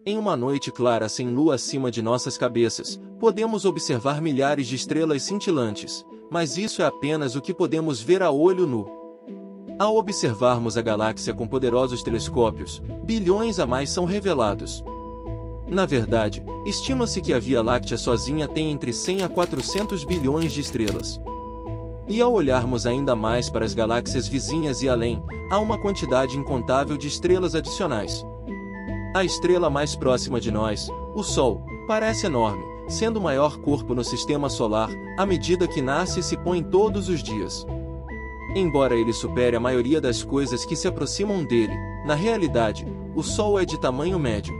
Em uma noite clara sem lua acima de nossas cabeças, podemos observar milhares de estrelas cintilantes, mas isso é apenas o que podemos ver a olho nu. Ao observarmos a galáxia com poderosos telescópios, bilhões a mais são revelados. Na verdade, estima-se que a Via Láctea sozinha tem entre 100 a 400 bilhões de estrelas. E ao olharmos ainda mais para as galáxias vizinhas e além, há uma quantidade incontável de estrelas adicionais. A estrela mais próxima de nós, o Sol, parece enorme, sendo o maior corpo no sistema solar, à medida que nasce e se põe todos os dias. Embora ele supere a maioria das coisas que se aproximam dele, na realidade, o Sol é de tamanho médio.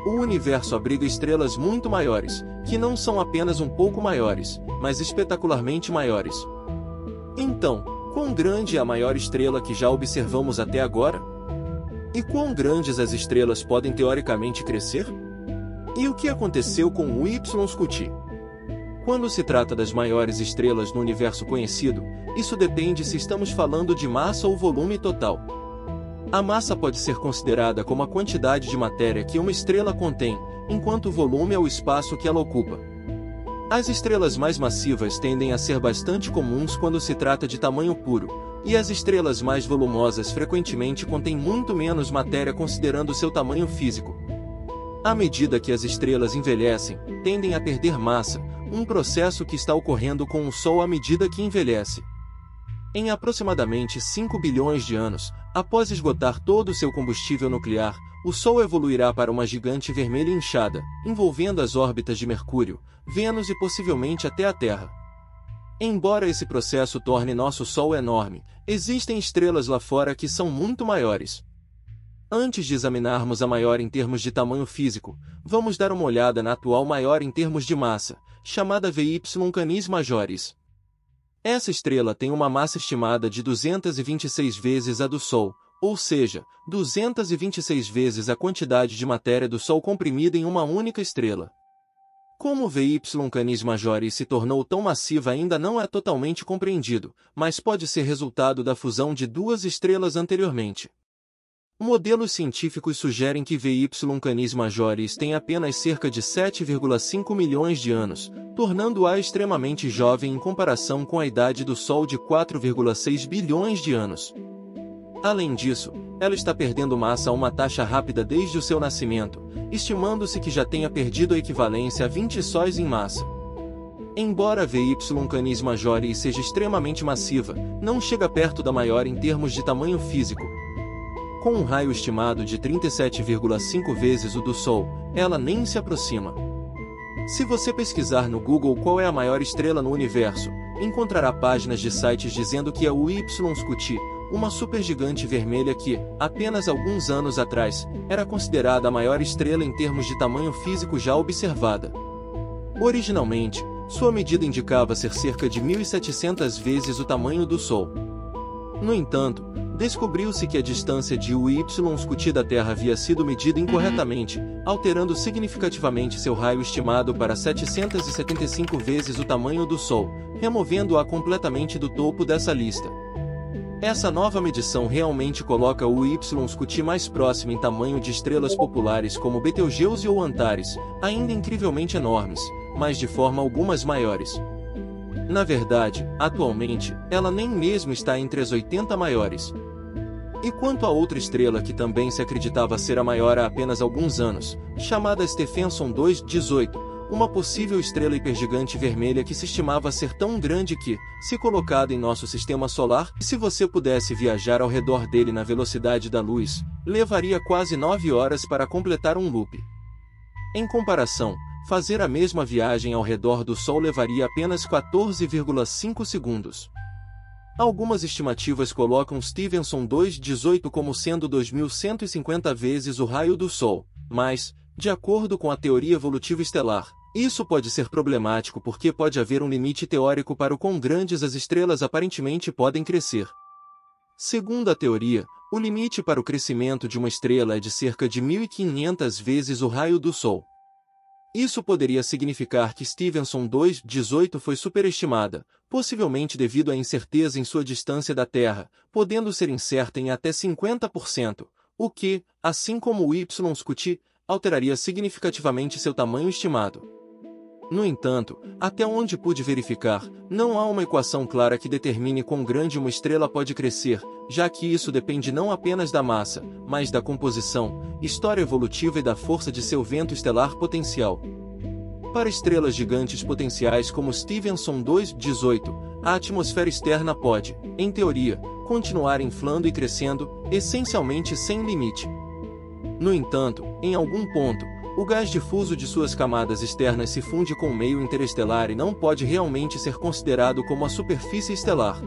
O universo abriga estrelas muito maiores, que não são apenas um pouco maiores, mas espetacularmente maiores. Então, quão grande é a maior estrela que já observamos até agora? E quão grandes as estrelas podem teoricamente crescer? E o que aconteceu com o Y-Scuti? Quando se trata das maiores estrelas no universo conhecido, isso depende se estamos falando de massa ou volume total. A massa pode ser considerada como a quantidade de matéria que uma estrela contém, enquanto o volume é o espaço que ela ocupa. As estrelas mais massivas tendem a ser bastante comuns quando se trata de tamanho puro, e as estrelas mais volumosas frequentemente contêm muito menos matéria considerando seu tamanho físico. À medida que as estrelas envelhecem, tendem a perder massa, um processo que está ocorrendo com o Sol à medida que envelhece. Em aproximadamente 5 bilhões de anos, após esgotar todo o seu combustível nuclear, o Sol evoluirá para uma gigante vermelha inchada, envolvendo as órbitas de Mercúrio, Vênus e possivelmente até a Terra. Embora esse processo torne nosso Sol enorme, existem estrelas lá fora que são muito maiores. Antes de examinarmos a maior em termos de tamanho físico, vamos dar uma olhada na atual maior em termos de massa, chamada VY Canis Majoris. Essa estrela tem uma massa estimada de 226 vezes a do Sol, ou seja, 226 vezes a quantidade de matéria do Sol comprimida em uma única estrela. Como o VY Canis Majoris se tornou tão massiva ainda não é totalmente compreendido, mas pode ser resultado da fusão de duas estrelas anteriormente. Modelos científicos sugerem que VY Canis Majoris tem apenas cerca de 7,5 milhões de anos, tornando-a extremamente jovem em comparação com a idade do Sol de 4,6 bilhões de anos. Além disso, ela está perdendo massa a uma taxa rápida desde o seu nascimento, estimando-se que já tenha perdido a equivalência a 20 sóis em massa. Embora VY Canis Majoris seja extremamente massiva, não chega perto da maior em termos de tamanho físico. Com um raio estimado de 37,5 vezes o do Sol, ela nem se aproxima. Se você pesquisar no Google qual é a maior estrela no universo, encontrará páginas de sites dizendo que é o Y-Scuti, uma supergigante vermelha que, apenas alguns anos atrás, era considerada a maior estrela em termos de tamanho físico já observada. Originalmente, sua medida indicava ser cerca de 1.700 vezes o tamanho do Sol. No entanto, descobriu-se que a distância de Y-Scuti da Terra havia sido medida incorretamente, alterando significativamente seu raio estimado para 775 vezes o tamanho do Sol, removendo-a completamente do topo dessa lista. Essa nova medição realmente coloca o Y-Scuti mais próximo em tamanho de estrelas populares como Betelgeuse ou Antares, ainda incrivelmente enormes, mas de forma algumas maiores. Na verdade, atualmente, ela nem mesmo está entre as 80 maiores. E quanto a outra estrela que também se acreditava ser a maior há apenas alguns anos, chamada Stephenson 218, uma possível estrela hipergigante vermelha que se estimava ser tão grande que, se colocada em nosso sistema solar, se você pudesse viajar ao redor dele na velocidade da luz, levaria quase 9 horas para completar um loop. Em comparação, fazer a mesma viagem ao redor do Sol levaria apenas 14,5 segundos. Algumas estimativas colocam Stephenson 218 como sendo 2150 vezes o raio do Sol, mas, de acordo com a teoria evolutiva estelar, isso pode ser problemático porque pode haver um limite teórico para o quão grandes as estrelas aparentemente podem crescer. Segundo a teoria, o limite para o crescimento de uma estrela é de cerca de 1500 vezes o raio do Sol. Isso poderia significar que Stephenson 218 foi superestimada, possivelmente devido à incerteza em sua distância da Terra, podendo ser incerta em até 50%, o que, assim como o Y-Scuti, alteraria significativamente seu tamanho estimado. No entanto, até onde pude verificar, não há uma equação clara que determine quão grande uma estrela pode crescer, já que isso depende não apenas da massa, mas da composição, história evolutiva e da força de seu vento estelar potencial. Para estrelas gigantes potenciais como Stephenson 2.18, a atmosfera externa pode, em teoria, continuar inflando e crescendo, essencialmente sem limite. No entanto, em algum ponto, o gás difuso de suas camadas externas se funde com o meio interestelar e não pode realmente ser considerado como a superfície estelar.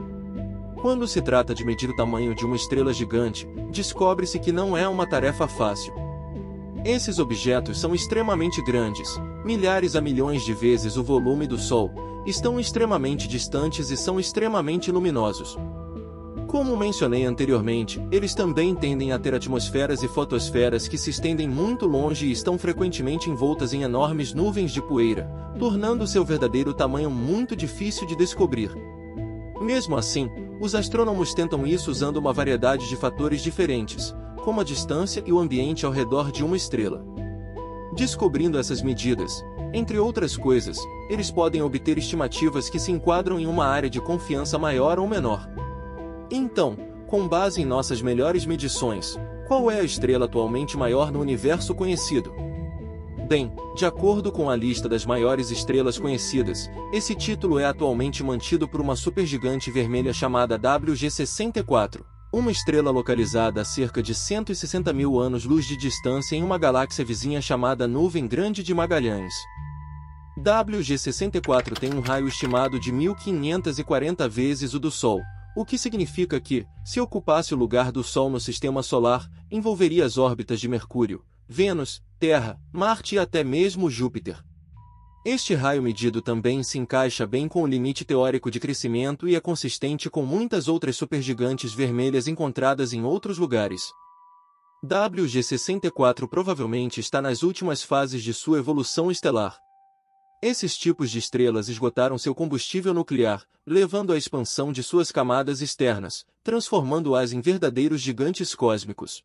Quando se trata de medir o tamanho de uma estrela gigante, descobre-se que não é uma tarefa fácil. Esses objetos são extremamente grandes, milhares a milhões de vezes o volume do Sol, estão extremamente distantes e são extremamente luminosos. Como mencionei anteriormente, eles também tendem a ter atmosferas e fotosferas que se estendem muito longe e estão frequentemente envoltas em enormes nuvens de poeira, tornando seu verdadeiro tamanho muito difícil de descobrir. Mesmo assim, os astrônomos tentam isso usando uma variedade de fatores diferentes, como a distância e o ambiente ao redor de uma estrela. Descobrindo essas medidas, entre outras coisas, eles podem obter estimativas que se enquadram em uma área de confiança maior ou menor. Então, com base em nossas melhores medições, qual é a estrela atualmente maior no universo conhecido? Bem, de acordo com a lista das maiores estrelas conhecidas, esse título é atualmente mantido por uma supergigante vermelha chamada WG64, uma estrela localizada a cerca de 160 mil anos-luz de distância em uma galáxia vizinha chamada Nuvem Grande de Magalhães. WG64 tem um raio estimado de 1540 vezes o do Sol, o que significa que, se ocupasse o lugar do Sol no Sistema Solar, envolveria as órbitas de Mercúrio, Vênus, Terra, Marte e até mesmo Júpiter. Este raio medido também se encaixa bem com o limite teórico de crescimento e é consistente com muitas outras supergigantes vermelhas encontradas em outros lugares. WG64 provavelmente está nas últimas fases de sua evolução estelar. Esses tipos de estrelas esgotaram seu combustível nuclear, levando à expansão de suas camadas externas, transformando-as em verdadeiros gigantes cósmicos.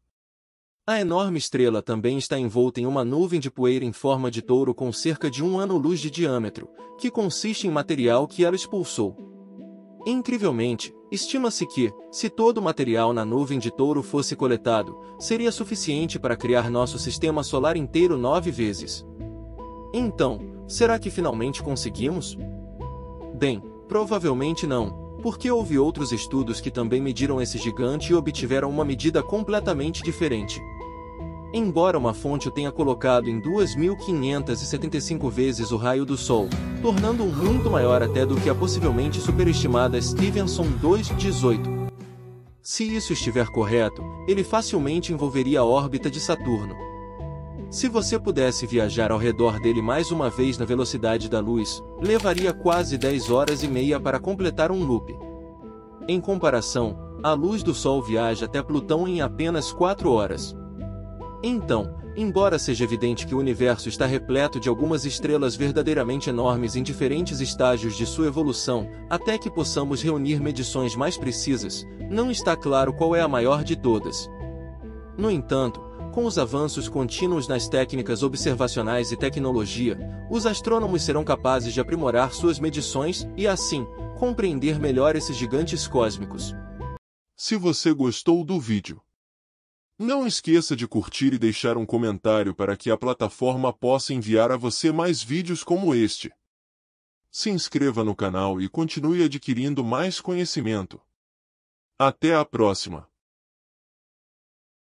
A enorme estrela também está envolta em uma nuvem de poeira em forma de touro com cerca de 1 ano-luz de diâmetro, que consiste em material que ela expulsou. Incrivelmente, estima-se que, se todo o material na nuvem de touro fosse coletado, seria suficiente para criar nosso sistema solar inteiro 9 vezes. Então, será que finalmente conseguimos? Bem, provavelmente não, porque houve outros estudos que também mediram esse gigante e obtiveram uma medida completamente diferente. Embora uma fonte o tenha colocado em 2.575 vezes o raio do Sol, tornando-o muito maior até do que a possivelmente superestimada Stephenson 2.18. Se isso estiver correto, ele facilmente envolveria a órbita de Saturno. Se você pudesse viajar ao redor dele mais uma vez na velocidade da luz, levaria quase 10 horas e meia para completar um loop. Em comparação, a luz do Sol viaja até Plutão em apenas 4 horas. Então, embora seja evidente que o universo está repleto de algumas estrelas verdadeiramente enormes em diferentes estágios de sua evolução, até que possamos reunir medições mais precisas, não está claro qual é a maior de todas. No entanto, com os avanços contínuos nas técnicas observacionais e tecnologia, os astrônomos serão capazes de aprimorar suas medições e, assim, compreender melhor esses gigantes cósmicos. Se você gostou do vídeo, não esqueça de curtir e deixar um comentário para que a plataforma possa enviar a você mais vídeos como este. Se inscreva no canal e continue adquirindo mais conhecimento. Até a próxima!